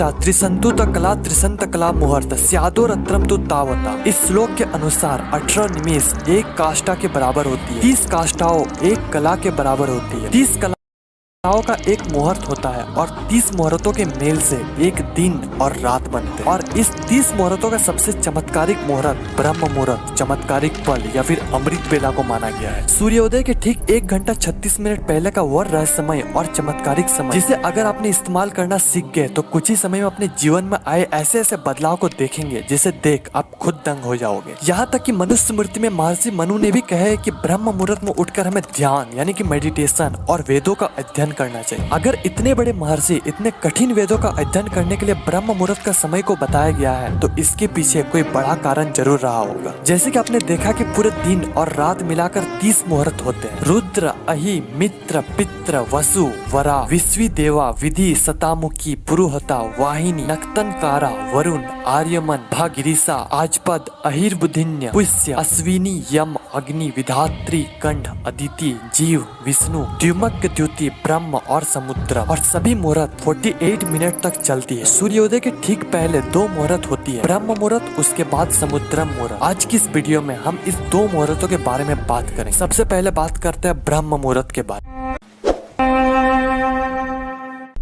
त्रिसंतु कला त्रिसंत कला मुहूर्त स्यादो रत्रम तु तावता। इस श्लोक के अनुसार 18 निमेष एक काष्ठा के बराबर होती है। 30 काष्ठाओं एक कला के बराबर होती है। 30 कलाओं का एक मुहूर्त होता है और 30 मुहूर्तों के मेल से एक दिन और रात बनते हैं। और इस 30 मुहूर्तों का सबसे चमत्कारिक मुहूर्त ब्रह्म मुहूर्त, चमत्कारिक पल या फिर अमृत बेला को माना गया है। सूर्योदय के ठीक 1 घंटा 36 मिनट पहले का वह रहस्यमय और चमत्कारिक समय, जिसे अगर आपने इस्तेमाल करना सीख गए तो कुछ ही समय में अपने जीवन में आए ऐसे ऐसे बदलाव को देखेंगे जिसे देख आप खुद दंग हो जाओगे। यहाँ तक कि मनुष्य स्मृति में महर्षि मनु ने भी कहा है कि ब्रह्म मुहूर्त में उठकर हमें ध्यान यानी कि मेडिटेशन और वेदों का अध्ययन करना चाहिए। अगर इतने बड़े महर्षि इतने कठिन वेदों का अध्ययन करने के लिए ब्रह्म मुहूर्त का समय को बताया गया है तो इसके पीछे कोई बड़ा कारण जरूर रहा होगा। जैसे कि आपने देखा कि पूरे दिन और रात मिलाकर 30 मुहूर्त होते हैं। रुद्र, अहि, मित्र, पित्र, वसु, वरा, विश्वी देवा, विधि, सतामुखी, पुरुहता, वाहिनी, नक्तनकारा, वरुण, आर्यमन, भागिरिसा, आजपद, अहिर्बुधिन्य, पुष्य, अश्विनी, यम, अग्नि, विधात्री, कंठ, अदिति, जीव, विष्णु, द्युमक, द्युति, ब्रह्म और समुद्र। और सभी मुहूर्त 48 मिनट तक चलती है। सूर्योदय के ठीक पहले 2 मुहूर्त होती है, ब्रह्म मुहूर्त, उसके बाद समुद्र मुहूर्त। आज की इस वीडियो में हम इस 2 मुहूर्तों के बारे में बात करें। सबसे पहले बात करते हैं ब्रह्म मुहूर्त के बारे में।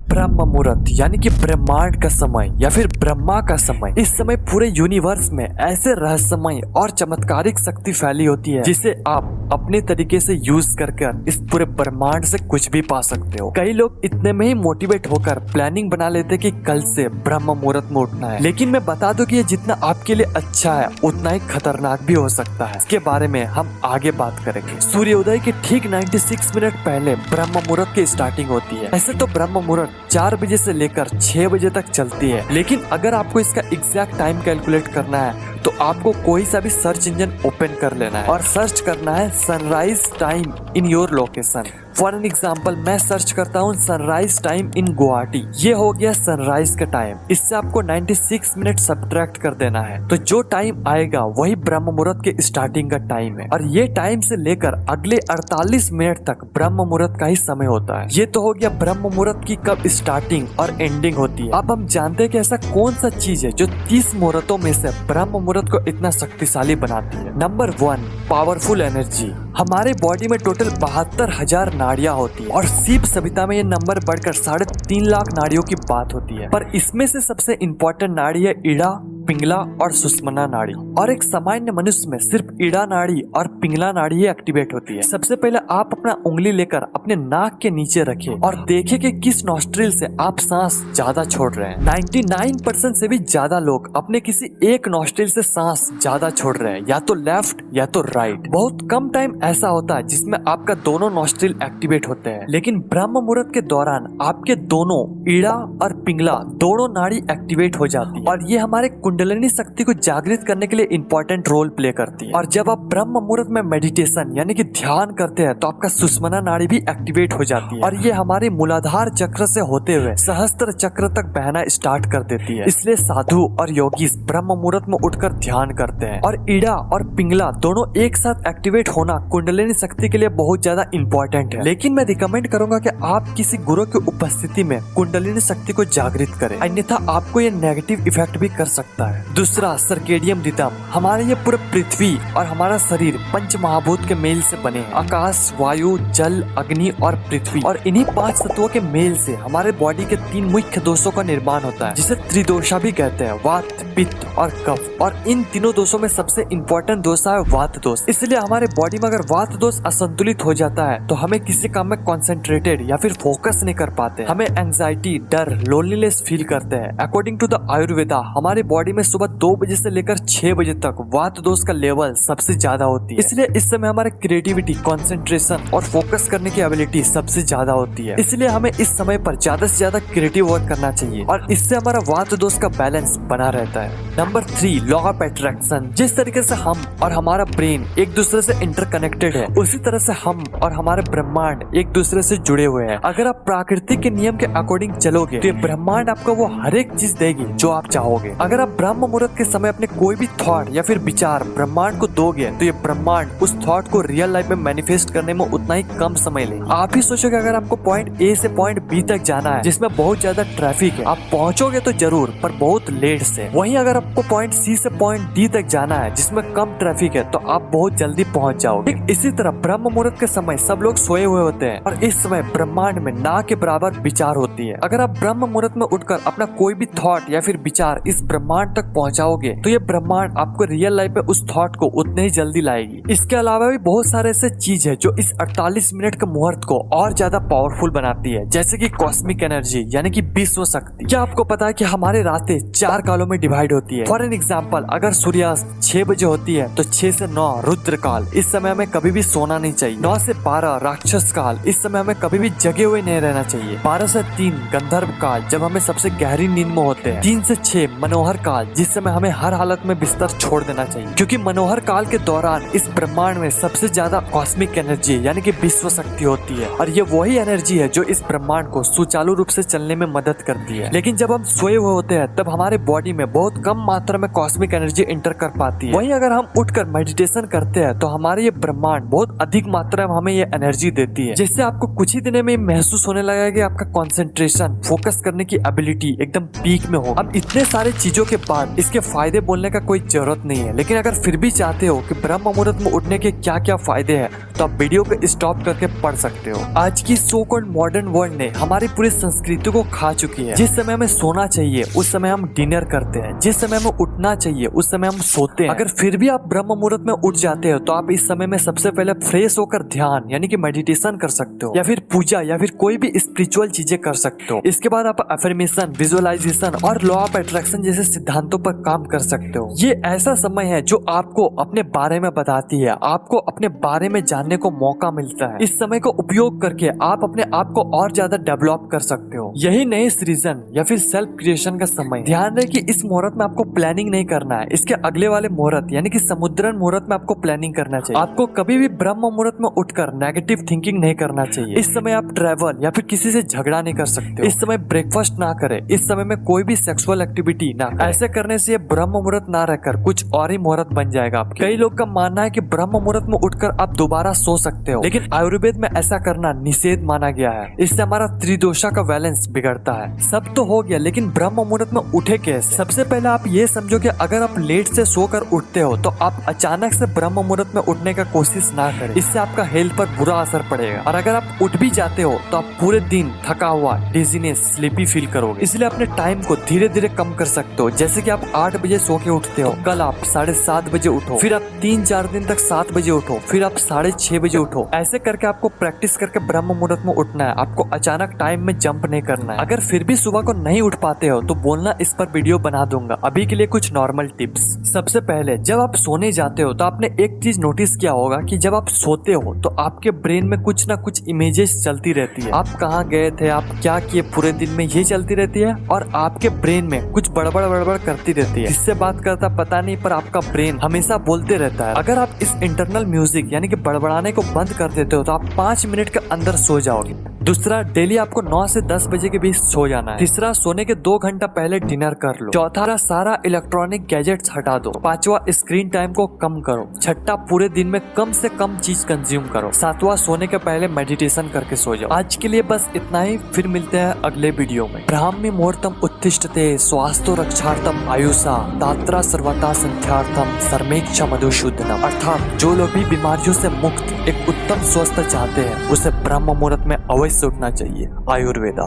ब्रह्म मुहूर्त यानी कि ब्रह्मांड का समय या फिर ब्रह्मा का समय। इस समय पूरे यूनिवर्स में ऐसे रहस्यमय और चमत्कारिक शक्ति फैली होती है जिसे आप अपने तरीके से यूज कर इस पूरे ब्रह्मांड से कुछ भी पा सकते हो। कई लोग इतने में ही मोटिवेट होकर प्लानिंग बना लेते कि कल से ब्रह्म मुहूर्त में उठना है, लेकिन मैं बता दूं कि ये जितना आपके लिए अच्छा है उतना ही खतरनाक भी हो सकता है। इसके बारे में हम आगे बात करेंगे। सूर्योदय के ठीक 96 मिनट पहले ब्रह्म मुहूर्त की स्टार्टिंग होती है। ऐसे तो ब्रह्म मुहूर्त 4 बजे से लेकर 6 बजे तक चलती है, लेकिन अगर आपको इसका एग्जैक्ट टाइम कैलकुलेट करना है तो आपको कोई सा भी सर्च इंजन ओपन कर लेना है और सर्च करना है sunrise time in your location. For an example मैं सर्च करता हूँ सनराइज टाइम इन गुवाहाटी। ये हो गया सनराइज का टाइम। इससे आपको 96 मिनट सब्ट्रैक्ट कर देना है तो जो टाइम आएगा वही ब्रह्म मुहूर्त के स्टार्टिंग का टाइम है। और ये टाइम से लेकर अगले 48 मिनट तक ब्रह्म मुहूर्त का ही समय होता है। ये तो हो गया ब्रह्म मुहूर्त की कब स्टार्टिंग और एंडिंग होती है। अब हम जानते हैं कि ऐसा कौन सा चीज है जो 30 मुहूर्तों में से ब्रह्म मुहूर्त को इतना शक्तिशाली बनाती है। Number 1, powerful energy. हमारे बॉडी में टोटल 72,000 नाड़ियां होती है और शिव सभ्यता में ये नंबर बढ़कर 3.5 लाख नाड़ियों की बात होती है। पर इसमें से सबसे इम्पोर्टेंट नाड़ी है इड़ा, पिंगला और सुषुम्ना नाड़ी। और एक सामान्य मनुष्य में सिर्फ इड़ा नाड़ी और पिंगला नाड़ी ही एक्टिवेट होती है। सबसे पहले आप अपना उंगली लेकर अपने नाक के नीचे रखें और देखें कि किस नॉस्ट्रिल से आप सांस ज्यादा छोड़ रहे हैं। 99% से भी ज्यादा लोग अपने किसी एक नॉस्ट्रिल से सांस ज्यादा छोड़ रहे हैं, या तो लेफ्ट या तो राइट। बहुत कम टाइम ऐसा होता है जिसमें आपका दोनों नॉस्ट्रिल एक्टिवेट होते हैं, लेकिन ब्रह्म मुहूर्त के दौरान आपके दोनों इड़ा और पिंगला दोनों नाड़ी एक्टिवेट हो जाती है और ये हमारे कुंडलिनी शक्ति को जागृत करने के लिए इम्पोर्टेंट रोल प्ले करती है। और जब आप ब्रह्म मुहूर्त में मेडिटेशन यानी कि ध्यान करते हैं तो आपका सुषुम्ना नाड़ी भी एक्टिवेट हो जाती है और ये हमारे मूलाधार चक्र से होते हुए सहस्त्र चक्र तक बहना स्टार्ट कर देती है। इसलिए साधु और योगी ब्रह्म मुहूर्त में उठकर ध्यान करते हैं। और इड़ा और पिंगला दोनों एक साथ एक्टिवेट होना कुंडलिनी शक्ति के लिए बहुत ज्यादा इम्पोर्टेंट है। लेकिन मैं रिकमेंड करूंगा कि आप किसी गुरु की उपस्थिति में कुंडलिनी शक्ति को जागृत करें, अन्यथा आपको ये नेगेटिव इफेक्ट भी कर सकता है। दूसरा, सर्केडियन रिदम। हमारे ये पूरे पृथ्वी और हमारा शरीर पंच महाभूत के मेल से बने हैं। आकाश, वायु, जल, अग्नि और पृथ्वी। और इन्हीं 5 तत्वों के मेल से हमारे बॉडी के 3 मुख्य दोषों का निर्माण होता है, जिसे त्रिदोषा भी कहते हैं, वात, पित्त और कफ। और इन तीनों दोषों में सबसे इम्पोर्टेंट दोष है वात दोष। इसलिए हमारे बॉडी में अगर वात दोष असंतुलित हो जाता है तो हमें किसी काम में कॉन्सेंट्रेटेड या फिर फोकस नहीं कर पाते। हमें एंजाइटी, डर, लोनलीनेस फील करते हैं। अकॉर्डिंग टू द आयुर्वेदा हमारे बॉडी में सुबह 2 बजे से लेकर 6 बजे तक वात दोष का लेवल सबसे ज्यादा होती है। इसलिए इस समय हमारे क्रिएटिविटी, कंसंट्रेशन और फोकस करने की एबिलिटी सबसे ज्यादा होती है। इसलिए हमें इस समय पर ज्यादा से ज्यादा क्रिएटिव वर्क करना चाहिए और इससे हमारा वात दोष का बैलेंस बना रहता है। Number 3, law of attraction. जिस तरीके से हम और हमारा ब्रेन एक दूसरे से इंटरकनेक्टेड है, उसी तरह से हम और हमारे ब्रह्मांड एक दूसरे से जुड़े हुए हैं। अगर आप प्रकृति के नियम के अकॉर्डिंग चलोगे तो ये ब्रह्मांड आपको वो हर एक चीज देगी जो आप चाहोगे। अगर आप ब्रह्म मुहूर्त के समय अपने कोई भी थॉट या फिर विचार ब्रह्मांड को दोगे तो ये ब्रह्मांड उस थॉट को रियल लाइफ में मैनिफेस्ट करने में उतना ही कम समय ले। आप ही सोचोगे अगर आपको पॉइंट ए से पॉइंट बी तक जाना है जिसमें बहुत ज्यादा ट्रैफिक है, आप पहुंचोगे तो जरूर पर बहुत लेट से। वहीं अगर आपको पॉइंट सी से पॉइंट डी तक जाना है जिसमें कम ट्रैफिक है तो आप बहुत जल्दी पहुंच जाओगे। ठीक इसी तरह ब्रह्म मुहूर्त के समय सब लोग सोए हुए होते हैं और इस समय ब्रह्मांड में ना के बराबर विचार होती है। अगर आप ब्रह्म मुहूर्त में उठकर अपना कोई भी थॉट या फिर विचार इस ब्रह्मांड तक पहुंचाओगे तो ये ब्रह्मांड आपको रियल लाइफ में उस थॉट को उतने ही जल्दी लाएगी। इसके अलावा भी बहुत सारे ऐसे चीज है जो इस 48 मिनट के मुहूर्त को और ज्यादा पावरफुल बनाती है, जैसे कि कॉस्मिक एनर्जी यानी कि विश्व शक्ति। क्या आपको पता है कि हमारी रातें 4 कालों में डिवाइड होती है? फॉर एन एग्जाम्पल, अगर सूर्यास्त 6 बजे होती है तो 6 से 9 रुद्र काल, इस समय हमें कभी भी सोना नहीं चाहिए। 9 से 12 राक्षस काल, इस समय हमें कभी भी जगे हुए नहीं रहना चाहिए। 12 से 3 गंधर्व काल, जब हमें सबसे गहरी नींद में होते हैं। 3 से 6 मनोहर काल, जिस समय हमें हर हालत में बिस्तर छोड़ देना चाहिए, क्योंकि मनोहर काल के दौरान इस ब्रह्मांड में सबसे ज्यादा कॉस्मिक एनर्जी यानी कि विश्व शक्ति होती है और ये वही एनर्जी है जो इस ब्रह्मांड को सुचारू रूप से चलने में मदद करती है। लेकिन जब हम सोए हुए होते हैं तब हमारे बॉडी में बहुत कम मात्रा में कॉस्मिक एनर्जी इंटर कर पाती है। वहीं अगर हम उठकर मेडिटेशन करते हैं तो हमारे ये ब्रह्मांड बहुत अधिक मात्रा में हमें ये एनर्जी देती है, जिससे आपको कुछ ही दिनों में महसूस होने लगेगा कि आपका कंसंट्रेशन, फोकस करने की एबिलिटी एकदम पीक में हो। अब इतने सारे चीजों के बाद इसके फायदे बोलने का कोई जरूरत नहीं है, लेकिन अगर फिर भी चाहते हो कि ब्रह्म मुहूर्त में उठने के क्या क्या फायदे हैं तो आप वीडियो को स्टॉप करके पढ़ सकते हो। आज की सो कॉल्ड मॉडर्न वर्ल्ड ने हमारी पूरी संस्कृति को खा चुकी है। जिस समय हमें सोना चाहिए उस समय हम डिनर करते हैं, जिस समय हमें उठना चाहिए उस समय हम सोते हैं। अगर फिर भी आप ब्रह्म मुहूर्त में उठ जाते हो तो आप इस समय में सबसे पहले फ्रेश होकर ध्यान यानी कि मेडिटेशन कर सकते हो या फिर पूजा या फिर कोई भी स्पिरिचुअल चीजें कर सकते हो। इसके बाद आप अफर्मेशन, विजुअलाइजेशन और लॉ ऑफ अट्रैक्शन जैसे सिद्धांतों पर काम कर सकते हो। ये ऐसा समय है जो आपको अपने बारे में बताती है, आपको अपने बारे में जानने को मौका मिलता है। इस समय को उपयोग करके आप अपने आप को और ज्यादा डेवलप कर सकते हो। यही नए सृजन या फिर सेल्फ क्रिएशन का समय। ध्यान रहे कि इस मुहूर्त में आपको प्लानिंग नहीं करना है, इसके अगले वाले मुहूर्त यानी कि समुद्रन मुहूर्त में आपको प्लानिंग करना चाहिए। आपको कभी भी ब्रह्म मुहूर्त में उठकर नेगेटिव थिंकिंग नहीं करना चाहिए। इस समय आप ट्रैवल या फिर किसी से झगड़ा नहीं कर सकते हो। इस समय ब्रेकफास्ट ना करें, इस समय में कोई भी सेक्सुअल एक्टिविटी ना करें। ऐसे करने से ये ब्रह्म मुहूर्त ना रहकर कुछ और ही मुहूर्त बन जाएगा आपके। कई लोग का मानना है कि ब्रह्म मुहूर्त में उठकर आप दोबारा सो सकते हो, लेकिन आयुर्वेद में ऐसा करना निषेध माना गया है। इससे हमारा त्रिदोषा का बैलेंस बिगड़ता है। सब तो हो गया, लेकिन ब्रह्म मुहूर्त में उठे कैसे? सबसे पहले आप ये समझो कि अगर आप लेट से सोकर उठते हो तो आप अचानक से ब्रह्म मुहूर्त में उठने का कोशिश ना करें, इससे आपका हेल्थ पर बुरा असर पड़ेगा। और अगर आप उठ भी जाते हो तो आप पूरे दिन थका हुआ, डिजीनेस, स्लीपी फील करोगे। इसलिए अपने टाइम को धीरे धीरे कम कर सकते हो। जैसे कि आप 8 बजे सो के उठते हो, कल आप 7:30 बजे उठो, फिर आप 3-4 दिन तक 7 बजे उठो, फिर आप 6:30 बजे उठो। ऐसे करके आपको प्रैक्टिस करके ब्रह्म मुहूर्त में उठना है। आपको अचानक टाइम में जंप नहीं करना है। अगर फिर भी सुबह को नहीं उठ पाते हो तो बोलना, इस पर वीडियो बना दूंगा। अभी के लिए कुछ नॉर्मल टिप्स। सबसे पहले जब आप सोने जाते हो तो आपने एक चीज नोटिस किया होगा कि जब आप सोते हो तो आपके ब्रेन में कुछ ना कुछ इमेजेस चलती रहती है। आप कहाँ गए थे, आप क्या किए पूरे दिन में, ये चलती रहती है और आपके ब्रेन में कुछ बड़बड़ करती रहती है। किससे बात करता पता नहीं, पर आपका ब्रेन हमेशा बोलते रहता है। अगर आप इस इंटरनल म्यूजिक यानी कि बड़बड़ाने को बंद कर देते हो तो आप 5 मिनट के अंदर सो जाओगे। दूसरा, डेली आपको 9 से 10 बजे के बीच सो जाना है। तीसरा, सोने के 2 घंटा पहले डिनर कर लो। चौथा, सारा इलेक्ट्रॉनिक गैजेट्स हटा दो। 5वां, स्क्रीन टाइम को कम करो। 6वां, पूरे दिन में कम से कम चीज कंज्यूम करो। 7वां, सोने के पहले मेडिटेशन करके सो जाओ। आज के लिए बस इतना ही, फिर मिलते हैं अगले वीडियो में। ब्राह्मी मुहूर्तम उत्तिष्ठते स्वास्थ्य रक्षार्थम आयुषा दात्रा सर्वथा संध्यार्थम सर्मेक्ष मधुसूदनम। अर्थात जो लोग भी बीमारियों से मुक्त एक उत्तम स्वस्थ चाहते हैं उसे ब्रह्म मुहूर्त में अवश्य उठना चाहिए। आयुर्वेदा।